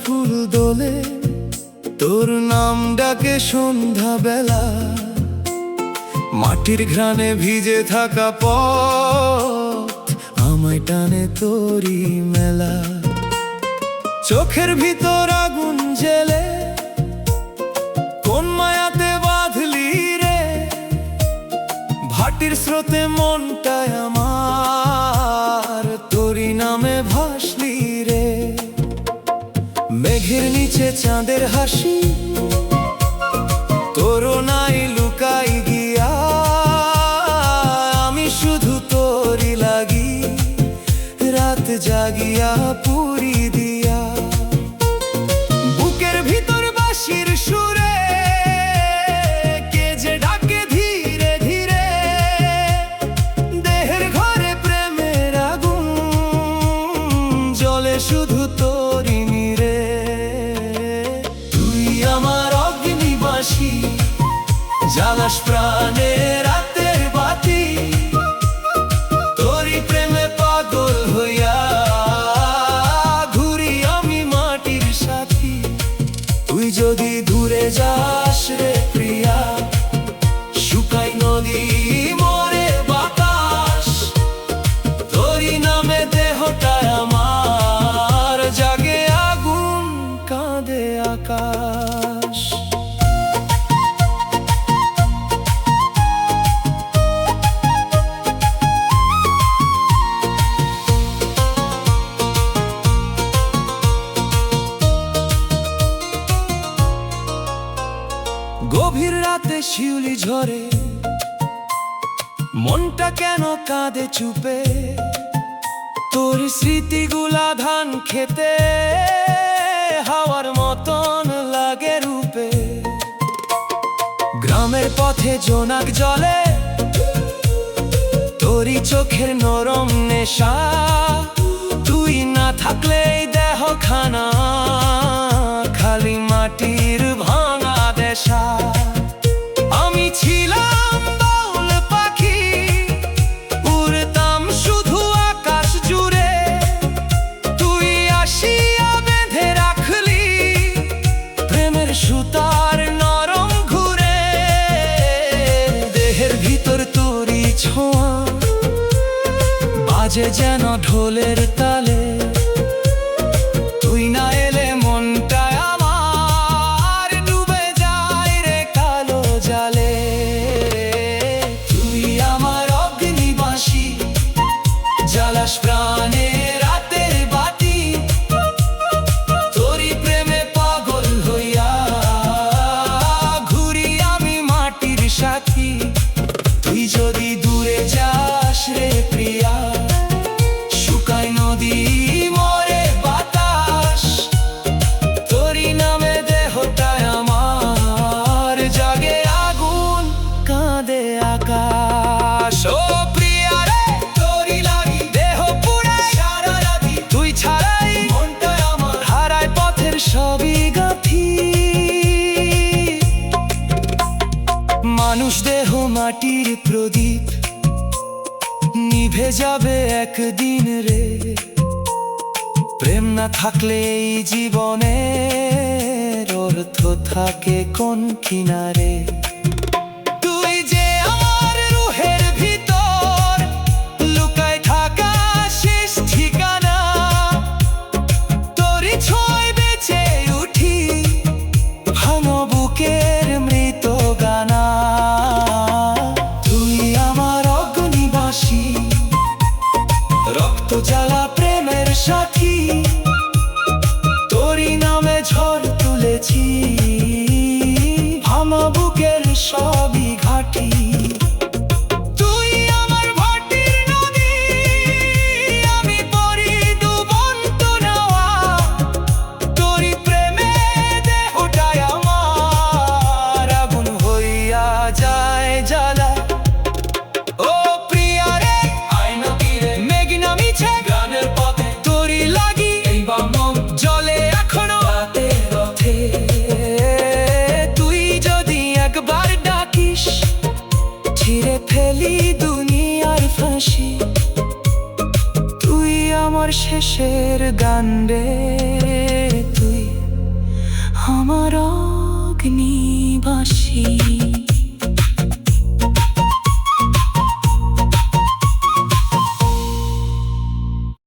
ফুল দোলে, তোর নাম ডাকে সন্ধ্যা বেলা। মাটির ঘ্রাণে ভিজে থাকা পথ আমায় টানে তোরই মেলা। চোখের ভিতর আগুন জেলে কোন মায়াতে বাঁধলি রে, ভাটির স্রোতে মনটায় আমার তোরই নামে ভাসলি রে। মেঘের নিচে চাঁদের হাসি, তোরও নাই লুকাই গিয়া। আমি শুধু তোরই লাগি রাত জাগিয়া পুরি দিয়া। বুকের ভিতর বাঁশির সুরে কে যে ডাকে ধীরে ধীরে, দেহের ঘরে প্রেমের আগুন জ্বলে শুধু তোরই নীরে। তুই আমার অগ্নিবাসী, জ্বালাস প্রাণে রাতের বাতি। তোরই প্রেমে পাগল হইয়া ঘুরি আমি মাটির সাথী। তুই যদি দূরে যাস রে প্রিয়া, শুকাই নদী মরে বাতাস। তোরই নামে দেহটায় আমার জাগে আগুন, কাঁদে আকাশ। গভীর রাতে শিউলি ঝরে, মনটা কেন কাঁদে চুপে। তোর স্মৃতিগুলা ধান খেতে হাওয়ার মতন লাগে রূপে। গ্রামের পথে জোনাক জলে, তোরই চোখের নরম নেশা। তুই না থাকলে এই দেহ খানা খালি মাটির ভাঙা দেশা। আমি ছিলাম বাউল পাখি, উড়তাম শুধু আকাশ জুড়ে। তুই আসিয়া বেঁধে রাখলি প্রেমের সুতার নরম ঘুরে। দেহের ভিতর তোরই ছোঁয়া বাজে যেন ঢোলের তালে। তুই না এলে মনটা আমার ডুবে যায় রে কালো জালে। তুই আমার অগ্নিবাসী, জ্বালাস প্রাণে রাতের বাতি। তোরই প্রেমে পাগল হইয়া ঘুরি আমি মাটির সাথী। তুই যদি দূরে যাস রে প্রিয়া, শুকাই নদী মরে বাতাস। তোরই নামে দেহটায় আমার জাগে আগুন, কাঁদে আকাশ। ও প্রিয়া রে, তোরই লাগি দেহ পুরাই সারা রাতি। তুই ছাড়াই মনটায় আমার হারায় পথের সবই গাথি। মানুষ দেহ মাটির প্রদীপ, নিভে যাবে একদিন রে। প্রেম না থাকলে এই জীবনের অর্থ থাকে কোন কিনারে। তুই যে আমার রুহের ভিতর লুকায় থাকা শেষ ঠিকানা। তোরই ছোঁয়ায় বেঁচে উঠি ভাঙা বুকের মৃত গানা। তুই আমার অগ্নিবাসী, রক্ত জ্বালা প্রেমের সাথী। তোরই নামে ঝড় তুলেছি ভাঙা বুকের সবই ঘাটি। তুই আমার ভাটির নদী, আমি পরি ডুবন্ত নাওয়া। তোরই প্রেমে দেহটায় আমার আগুন হইয়া যায় জ্বালা। ও প্রিয়া রে, আয়না তীরে মেঘ নামিছে গানের পথে। তোরই লাগি এই বামন জলে এখনো রাতের রথে। তুই যদি একবার ডাকিস, ছিঁড়ে ফেলি দুনিয়ার ফাঁসি। তুই আমার শেষের গান রে তুই। আমার অগ্নিবাসী।